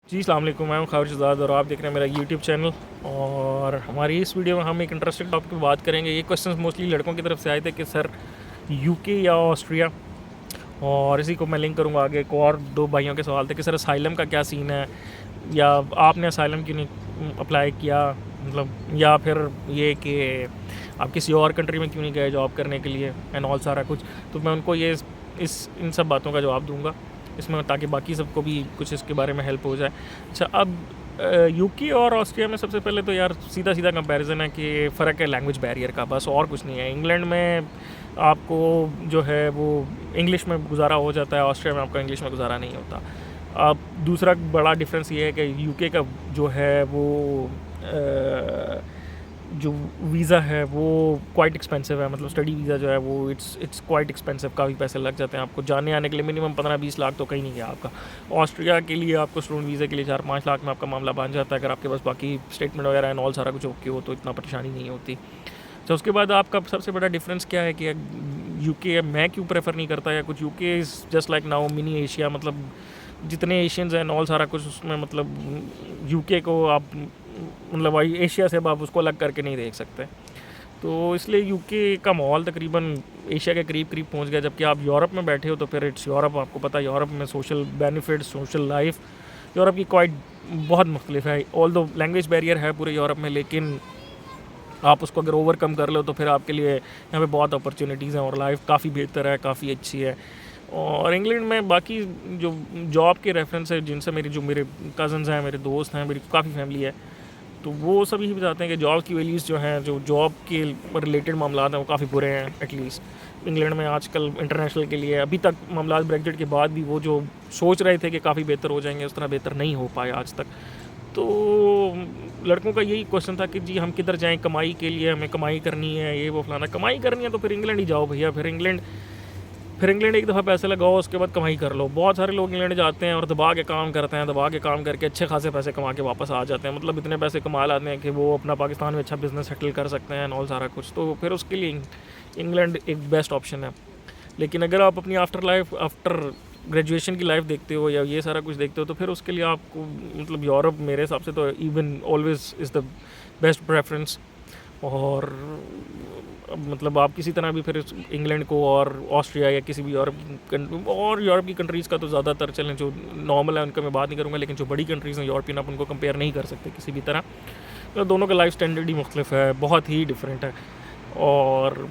जी अस्सलाम वालेकुम, मैं हूँ खारिज आज़ाद और आप देख रहे हैं मेरा यूट्यूब चैनल। और हमारी इस वीडियो में हम एक इंटरेस्टिंग टॉपिक पे बात करेंगे। ये क्वेश्चंस मोस्टली लड़कों की तरफ से आए थे कि सर यूके या ऑस्ट्रिया, और इसी को मैं लिंक करूँगा आगे। एक और दो भाइयों के सवाल थे कि सर असाइलम का क्या सीन है, या आपने असाइलम क्यों नहीं अप्लाई किया, मतलब या फिर ये कि आप किसी और कंट्री में क्यों नहीं गए जॉब करने के लिए एंड ऑल सारा कुछ। तो मैं उनको ये इस इन सब बातों का जवाब दूंगा इसमें, ताकि बाकी सबको भी कुछ इसके बारे में हेल्प हो जाए। अच्छा, अब यूके और ऑस्ट्रिया में सबसे पहले तो यार सीधा सीधा कंपैरिजन है कि फ़र्क है लैंग्वेज बैरियर का, बस और कुछ नहीं है। इंग्लैंड में आपको जो है वो इंग्लिश में गुजारा हो जाता है, ऑस्ट्रिया में आपका इंग्लिश में गुजारा नहीं होता। अब दूसरा बड़ा डिफरेंस ये है कि यूके का जो है वो जो वीज़ा है वो क्वाइट एक्सपेंसिव है। मतलब स्टडी वीज़ा जो है वो इट्स क्वाइट एक्सपेंसिव, काफ़ी पैसे लग जाते हैं आपको जाने आने के लिए। मिनिमम 15-20 लाख तो कहीं नहीं गया आपका। ऑस्ट्रिया के लिए आपको स्टूडेंट वीज़ा के लिए 4-5 लाख में आपका मामला बन जाता है, अगर आपके पास बाकी स्टेटमेंट वगैरह एंड ऑल सारा कुछ ओके हो तो इतना परेशानी नहीं होती। तो उसके बाद आपका सबसे बड़ा डिफरेंस क्या है कि यूके मैं क्यों प्रेफर नहीं करता, या कुछ UK is just like now mini Asia. मतलब जितने एशियंस हैं ऑल सारा कुछ उसमें, मतलब यूके को आप मतलब एशिया से आप उसको अलग करके नहीं देख सकते। तो इसलिए यूके का माहौल तकरीबन एशिया के करीब करीब पहुंच गया। जबकि आप यूरोप में बैठे हो तो फिर इट्स यूरोप, आपको पता है यूरोप में social benefit, social life Europe की क्वाइट बहुत मुख्तलिफ है। ऑल दो लैंग्वेज बैरियर है पूरे यूरोप में, लेकिन आप उसको अगर ओवरकम कर लो तो फिर आपके लिए यहाँ पे बहुत अपॉर्चुनिटीज़ हैं और लाइफ काफ़ी बेहतर है, काफ़ी अच्छी है। और इंग्लैंड में बाकी जो जॉब के रेफरेंस है, जिनसे मेरे कज़न्स हैं, मेरे दोस्त हैं, मेरी काफ़ी फैमिली है, तो वो सब यही बताते हैं कि जॉब की वैल्यूज़ जो हैं, जो जॉब के रिलेटेड मामला हैं वो काफ़ी बुरे हैं। एटलीस्ट इंग्लैंड में आजकल इंटरनेशनल के लिए अभी तक मामला ब्रेग्जिट के बाद भी वो जो सोच रहे थे कि काफ़ी बेहतर हो जाएंगे, उस तरह बेहतर नहीं हो पाए आज तक। तो लड़कों का यही क्वेश्चन था कि जी हम किधर जाएं कमाई के लिए, हमें कमाई करनी है, ये वो फलाना। कमाई करनी है तो फिर इंग्लैंड ही जाओ भैया। फिर इंग्लैंड एक दफ़ा पैसे लगाओ, उसके बाद कमाई कर लो। बहुत सारे लोग इंग्लैंड जाते हैं और दबा के काम करते हैं, दबा के काम करके अच्छे खासे पैसे कमा के वापस आ जाते हैं। मतलब इतने पैसे कमा लाते हैं कि वो अपना पाकिस्तान में अच्छा बिजनेस सेटल कर सकते हैं और सारा कुछ। तो फिर उसके लिए इंग्लैंड एक बेस्ट ऑप्शन है। लेकिन अगर आप अपनी आफ्टर ग्रेजुएशन की लाइफ देखते हो या ये सारा कुछ देखते हो, तो फिर उसके लिए आपको मतलब यूरोप मेरे हिसाब से तो even always is the best preference. और मतलब आप किसी तरह भी फिर इंग्लैंड को और ऑस्ट्रिया या किसी भी यूरोप की कंट्रीज़ का तो ज़्यादातर चलें, जो नॉर्मल है उनका मैं बात नहीं करूँगा, लेकिन जो बड़ी कंट्रीज़ हैं यूरोपियन, आप उनको कंपेयर नहीं कर सकते किसी भी तरह। तो दोनों का लाइफ स्टैंडर्ड ही मुख्तलिफ है, बहुत ही डिफरेंट है। और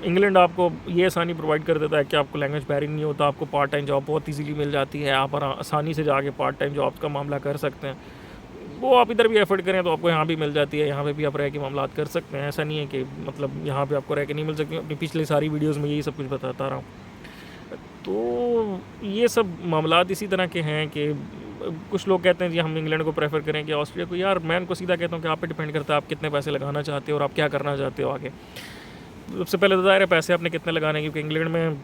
इंग्लैंड आपको ये आसानी प्रोवाइड कर देता है कि आपको लैंग्वेज बैरियर नहीं होता, आपको पार्ट टाइम जॉब बहुत इजीली मिल जाती है, आप आसानी से जाके पार्ट टाइम जॉब का मामला कर सकते हैं। वो आप इधर भी एफर्ट करें तो आपको यहाँ भी मिल जाती है, यहाँ पे भी आप रह के मामला कर सकते हैं। ऐसा नहीं है कि मतलब यहाँ पे आपको रह के नहीं मिल सकती। अपनी पिछली सारी वीडियोज़ में यही सब कुछ बताता रहा हूँ। तो ये सब मामला इसी तरह के हैं कि कुछ लोग कहते हैं जी हम इंग्लैंड को प्रेफर करें कि ऑस्ट्रिया को। यार मैं उनको सीधा कहता हूँ कि आप पे डिपेंड करता है आप कितने पैसे लगाना चाहते हो और आप क्या करना चाहते हो आगे। सबसे पहले तो ज़ाहिर है पैसे आपने कितने लगाने, क्योंकि इंग्लैंड में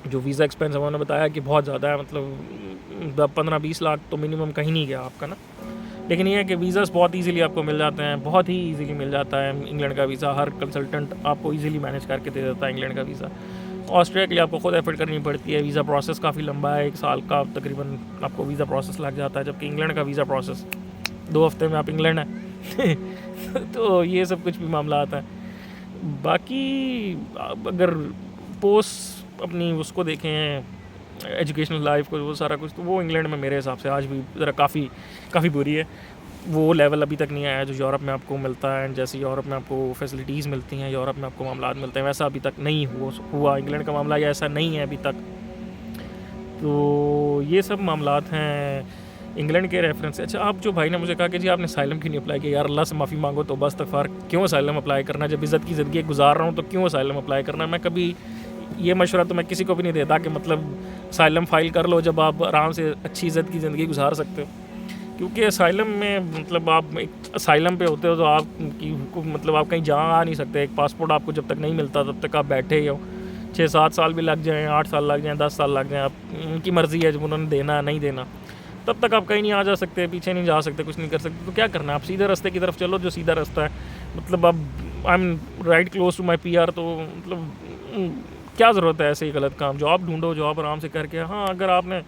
जो वीज़ा एक्सपेंस है उन्होंने बताया कि बहुत ज़्यादा है। मतलब 15-20 लाख तो मिनिमम कहीं नहीं गया आपका ना। लेकिन ये है कि वीज़ास बहुत इजीली आपको मिल जाते हैं, बहुत ही इजीली मिल जाता है इंग्लैंड का वीज़ा। हर कंसल्टेंट आपको इजीली मैनेज करके दे देता है इंग्लैंड का वीज़ा। ऑस्ट्रिया के लिए आपको खुद एफर्ट करनी पड़ती है, वीज़ा प्रोसेस काफ़ी लंबा है, 1 साल का तकरीबन आपको वीज़ा प्रोसेस लग जाता है। जबकि इंग्लैंड का वीज़ा प्रोसेस 2 हफ्ते में आप इंग्लैंड है तो ये सब कुछ भी मामला आता है। बाकी अगर पोस्ट अपनी उसको देखें एजुकेशनल लाइफ को, वो सारा कुछ, तो वो इंग्लैंड में मेरे हिसाब से आज भी ज़रा काफ़ी बुरी है। वो लेवल अभी तक नहीं आया है जो यूरोप में आपको मिलता है। जैसे यूरोप में आपको फैसिलिटीज़ मिलती हैं, यूरोप में आपको मामला मिलते हैं, वैसा अभी तक नहीं हुआ इंग्लैंड का मामला, या ऐसा नहीं है अभी तक। तो ये सब मामलात हैं इंग्लैंड के रेफरेंस से। अच्छा, आप जो भाई ने मुझे कहा कि जी आपने असाइलम क्यों नहीं अप्लाई किया, यार अल्लाह से माफ़ी मांगो तो बस तगफार, क्यों असाइलम अप्लाई करना? जब इज़्ज़त की ज़िंदगी गुजार रहा हूँ तो क्यों असाइलम अप्लाई करना? मैं कभी ये मशवरा तो मैं किसी को भी नहीं देता कि मतलब असाइलम फ़ाइल कर लो जब आप आराम से अच्छी इज़्ज़त की ज़िंदगी गुजार सकते हो। क्योंकि असाइलम में मतलब आप एक असाइलम पे होते हो तो आप मतलब आप कहीं जा आ नहीं सकते। एक पासपोर्ट आपको जब तक नहीं मिलता तब तक आप बैठे ही हो। 6-7 साल भी लग जाएँ, 8 साल लग जाएँ, 10 साल लग जाएँ, आप उनकी मर्ज़ी है जब उन्होंने देना नहीं देना। तब तक आप कहीं नहीं आ जा सकते, पीछे नहीं जा सकते, कुछ नहीं कर सकते। तो क्या करना है, आप सीधे रास्ते की तरफ चलो, जो सीधा रास्ता है। मतलब अब I am right close to my PR, तो मतलब क्या ज़रूरत है ऐसे ही गलत काम। जॉब ढूंढो, जॉब आराम से करके। हाँ, अगर आपने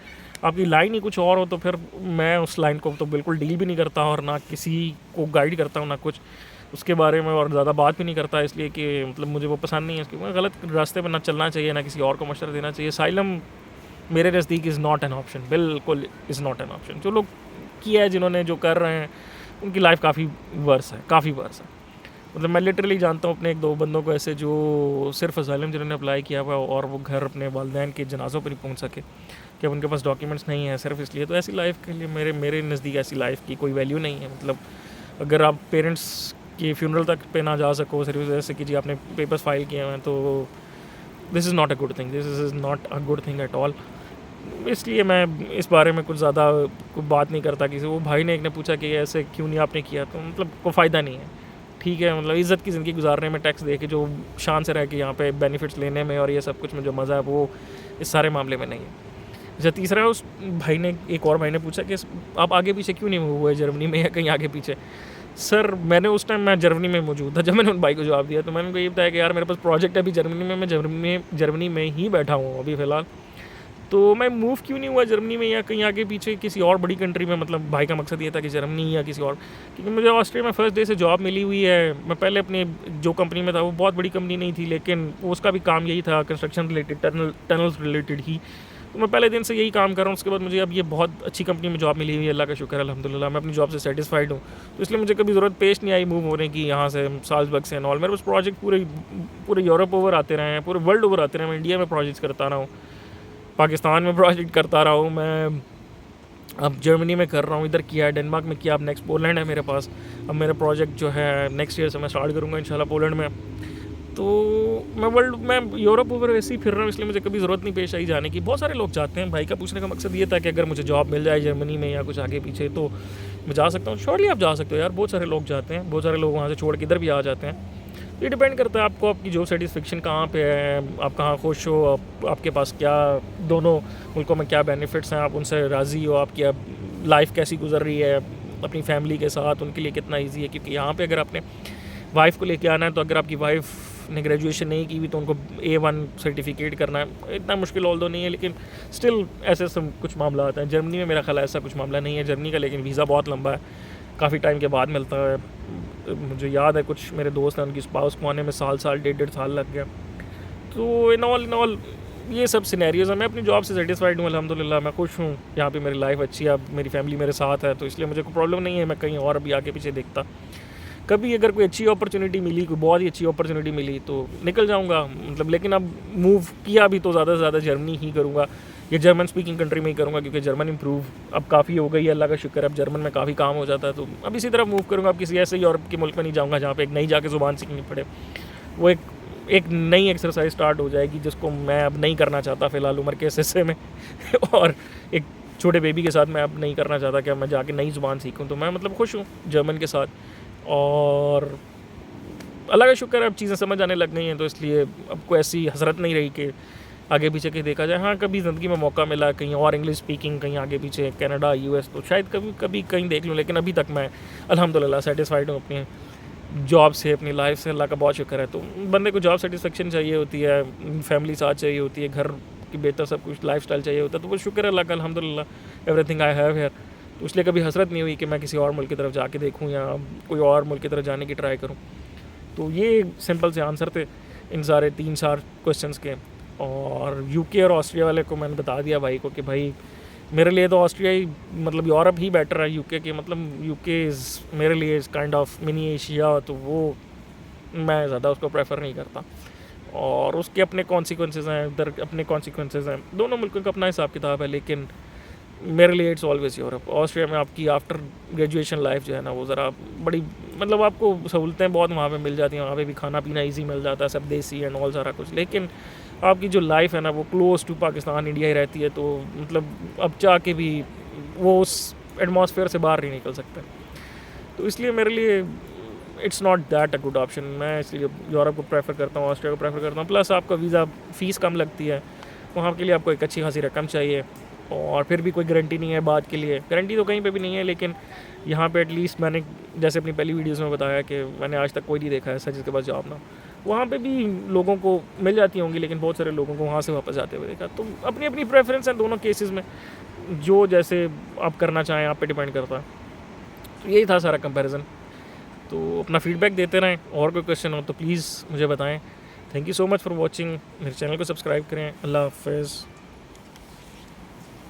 आपकी लाइन ही कुछ और हो तो फिर मैं उस लाइन को तो बिल्कुल डील भी नहीं करता और ना किसी को गाइड करता हूँ, ना कुछ उसके बारे में और ज़्यादा बात भी नहीं करता, इसलिए कि मतलब मुझे वो पसंद नहीं है। इसलिए गलत रास्ते पर ना चलना चाहिए, ना किसी और को मशवरा देना चाहिए। साइलम मेरे नज़दीक इज़ नॉट एन ऑप्शन, बिल्कुल इज़ नॉट एन ऑप्शन। जो लोग किया है, जिन्होंने जो कर रहे हैं, उनकी लाइफ काफ़ी वर्स है, काफ़ी वर्स है। मतलब मैं लिटरली जानता हूँ अपने 1-2 बंदों को ऐसे जो सिर्फ असाइलम जिन्होंने अप्लाई किया हुआ और वो घर अपने वालिदैन के जनाज़ों पर नहीं पहुँच सके कि अब उनके पास डॉक्यूमेंट्स नहीं है सिर्फ इसलिए। तो ऐसी लाइफ के लिए मेरे नज़दीक ऐसी लाइफ की कोई वैल्यू नहीं है। मतलब अगर आप पेरेंट्स के फ्यूनरल तक पे ना जा सको सिर्फ इस वजह से कि जी आपने पेपर्स फाइल किए हुए हैं, तो this is not a good thing, this is not a good thing at all. इसलिए मैं इस बारे में कुछ ज़्यादा कोई बात नहीं करता किसी। वो भाई ने एक ने पूछा कि ऐसे क्यों नहीं आपने किया, तो मतलब कोई फ़ायदा नहीं है। ठीक है, मतलब इज़्ज़त की ज़िंदगी गुजारने में, टैक्स दे के जो शान से रह के यहाँ पे बेनिफिट्स लेने में और ये सब कुछ में जो मज़ा है वो इस सारे मामले में नहीं है। अच्छा, तीसरा उस भाई ने, एक और भाई ने पूछा कि आप आगे पीछे क्यों नहीं मूव हुए जर्मनी में या कहीं आगे पीछे। सर मैंने उस टाइम मैं जर्मनी में मौजूद था जब मैंने उन भाई को जवाब दिया, तो मैंने उनको ये बताया कि यार मेरे पास प्रोजेक्ट है अभी जर्मनी में, मैं जर्मनी में ही बैठा हूँ अभी फ़िलहाल, तो मैं मूव क्यों नहीं हुआ जर्मनी में या कहीं आगे पीछे किसी और बड़ी कंट्री में। मतलब भाई का मकसद ये था कि जर्मनी या किसी और, क्योंकि मुझे ऑस्ट्रिया में फर्स्ट डे से जॉब मिली हुई है। मैं पहले अपने जो कंपनी में था वो बहुत बड़ी कंपनी नहीं थी, लेकिन उसका भी काम यही था, कंस्ट्रक्शन रिलेटेड, टनल्स रिलेटेड ही। तो मैं पहले दिन से यही काम कर रहा हूँ। उसके बाद मुझे अब ये बहुत अच्छी कंपनी में जॉब मिली हुई है, अल्लाह का शुक्र है, अल्हम्दुलिल्लाह। मैं अपनी जॉब से सेटिस्फाइड हूँ, तो इसलिए मुझे कभी ज़रूरत पेश नहीं आई मूव होने की यहाँ से साल्ज़बर्ग से एंड ऑल। मेरे पास प्रोजेक्ट पूरे यूरोप ओवर आते रहे हैं, पूरे वर्ल्ड ओवर आते रहे हैं। मैं इंडिया में प्रोजेक्ट्स करता रहा हूँ, पाकिस्तान में प्रोजेक्ट करता रहा हूँ, मैं अब जर्मनी में कर रहा हूँ, इधर किया है, डेनमार्क में किया, अब नेक्स्ट पोलैंड है मेरे पास। अब मेरा प्रोजेक्ट जो है नेक्स्ट ईयर से मैं स्टार्ट करूँगा इंशाल्लाह पोलैंड में। तो मैं यूरोप ओवर वैसे ही फिर रहा हूँ, इसलिए मुझे कभी ज़रूरत नहीं पेश आई जाने की। बहुत सारे लोग जाते हैं, भाई का पूछने का मकसद ये था कि अगर मुझे जॉब मिल जाए जर्मनी में या कुछ आगे पीछे तो मैं जा सकता हूँ। श्योरली आप जा सकते हो यार, बहुत सारे लोग जाते हैं, बहुत सारे लोग वहाँ से छोड़ के इधर भी आ जाते हैं। ये डिपेंड करता है आपको, आपकी जॉब सेटिस्फेक्शन कहाँ पे है, आप कहाँ खुश हो, आपके पास क्या दोनों मुल्कों में क्या बेनिफिट्स हैं, आप उनसे राज़ी हो, आपकी अब लाइफ कैसी गुजर रही है अपनी फैमिली के साथ, उनके लिए कितना ईजी है। क्योंकि यहाँ पे अगर आपने वाइफ को लेके आना है, तो अगर आपकी वाइफ ने ग्रेजुएशन नहीं की हुई तो उनको A1 सर्टिफिकेट करना है। इतना मुश्किल ऑल दो नहीं है, लेकिन स्टिल ऐसे सब कुछ मामला आता है। जर्मनी में मेरा ख्याल ऐसा कुछ मामला नहीं है जर्मनी का, लेकिन वीज़ा बहुत लंबा है, काफ़ी टाइम के बाद मिलता है। मुझे याद है कुछ मेरे दोस्त हैं, उनकी स्पाउस को आने में साल 1.5 साल लग गया। तो इन ऑल ये सब सिनेरियोज़ हैं। मैं अपनी जॉब से सेटिस्फाइड हूँ अल्हम्दुलिल्लाह, मैं खुश हूँ यहाँ पे, मेरी लाइफ अच्छी है, अब मेरी फैमिली मेरे साथ है, तो इसलिए मुझे कोई प्रॉब्लम नहीं है मैं कहीं और अभी आगे पीछे देखता। कभी अगर कोई अच्छी अपॉर्चुनिटी मिली, कोई बहुत ही अच्छी अपॉर्चुनिटी मिली तो निकल जाऊँगा, मतलब। लेकिन अब मूव किया भी तो ज़्यादा से ज़्यादा जर्मनी ही करूँगा, या जर्मन स्पीकिंग कंट्री में ही करूँगा, क्योंकि जर्मन इंप्रूव अब काफ़ी हो गई है, अल्लाह का शुक्र है। अब जर्मन में काफ़ी काम हो जाता है, तो अब इसी तरफ मूव करूँगा। अब किसी ऐसे यूरोप के मुल्क में नहीं जाऊँगा जहाँ पे एक नई जाके ज़ुबान सीखनी पड़े। वो एक नई एक्सरसाइज स्टार्ट हो जाएगी जिसको मैं अब नहीं करना चाहता फ़िलहाल उम्र के हिस्से में और एक छोटे बेबी के साथ मैं अब नहीं करना चाहता कि अब मैं जाके नई ज़ुबान सीखूँ। तो मैं मतलब खुश हूँ जर्मन के साथ, और अल्लाह का शुक्र है अब चीज़ें समझ आने लग गई हैं, तो इसलिए अब कोई ऐसी हसरत नहीं रही कि आगे पीछे कहीं देखा जाए। हाँ, कभी ज़िंदगी में मौका मिला कहीं और इंग्लिश स्पीकिंग, कहीं आगे पीछे कनाडा, US, तो शायद कभी कहीं देख लूँ। लेकिन अभी तक मैं अल्हम्दुलिल्लाह सेटिस्फाइड हूँ अपनी जॉब से, अपनी लाइफ से, अल्लाह का बहुत शुक्र है। तो बंदे को जॉब सेटिस्फेक्शन चाहिए होती है, फैमिली साथ चाहिए होती है, घर की बेहतर सब कुछ लाइफस्टाइल चाहिए होता है, तो वो शुक्र है अल्लाह का, अल्हम्दुलिल्लाह एवरीथिंग आई हैव हियर। तो इसलिए कभी हसरत नहीं हुई कि मैं किसी और मुल्क की तरफ जाके देखूँ या कोई और मुल्क की तरफ जाने की ट्राई करूँ। तो ये सिंपल से आंसर थे इन सारे 3-4 क्वेश्चंस के। और UK और ऑस्ट्रिया वाले को मैंने बता दिया भाई को कि भाई मेरे लिए तो ऑस्ट्रिया ही, मतलब यूरोप ही बेटर है UK के, मतलब UK इज़ मेरे लिए is kind of mini Asia, तो वो मैं ज़्यादा उसको प्रेफर नहीं करता। और उसके अपने कॉन्सिक्वेंसेस हैं, उधर अपने कॉन्सिक्वेंसेस हैं, दोनों मुल्कों का अपना हिसाब किताब है। लेकिन मेरे लिए इट्स ऑलवेज यूरोप। ऑस्ट्रिया में आपकी आफ्टर ग्रेजुएशन लाइफ जो है ना, वो ज़रा बड़ी, मतलब आपको सहूलतें बहुत वहाँ पे मिल जाती हैं, वहाँ पे भी खाना पीना इजी मिल जाता है, सब देसी एंड ऑल सारा कुछ। लेकिन आपकी जो लाइफ है ना, वो क्लोज टू पाकिस्तान, इंडिया ही रहती है, तो मतलब अब चाह के भी वो उस एटमॉस्फेयर से बाहर नहीं निकल सकते। तो इसलिए मेरे लिए it's not that a good option. मैं इसलिए यूरोप को प्रेफर करता हूँ, ऑस्ट्रिया को प्रेफर करता हूँ। प्लस आपका वीज़ा फ़ीस कम लगती है, वहाँ के लिए आपको एक अच्छी खासी रकम चाहिए, और फिर भी कोई गारंटी नहीं है बात के लिए। गारंटी तो कहीं पे भी नहीं है, लेकिन यहाँ पे एटलीस्ट मैंने जैसे अपनी पहली वीडियोस में बताया कि मैंने आज तक कोई नहीं देखा ऐसा जिसके पास जॉब ना, वहाँ पे भी लोगों को मिल जाती होंगी, लेकिन बहुत सारे लोगों को वहाँ से वापस आते हुए देखा। तो अपनी अपनी प्रेफरेंस है दोनों केसेस में। जो जैसे आप करना चाहें आप पे डिपेंड करता है। तो यही था सारा कंपैरिजन। तो अपना फीडबैक देते रहें, और कोई क्वेश्चन हो तो प्लीज़ मुझे बताएं। Thank you so much for watching. मेरे चैनल को सब्सक्राइब करें। अल्लाह हाफ़िज़।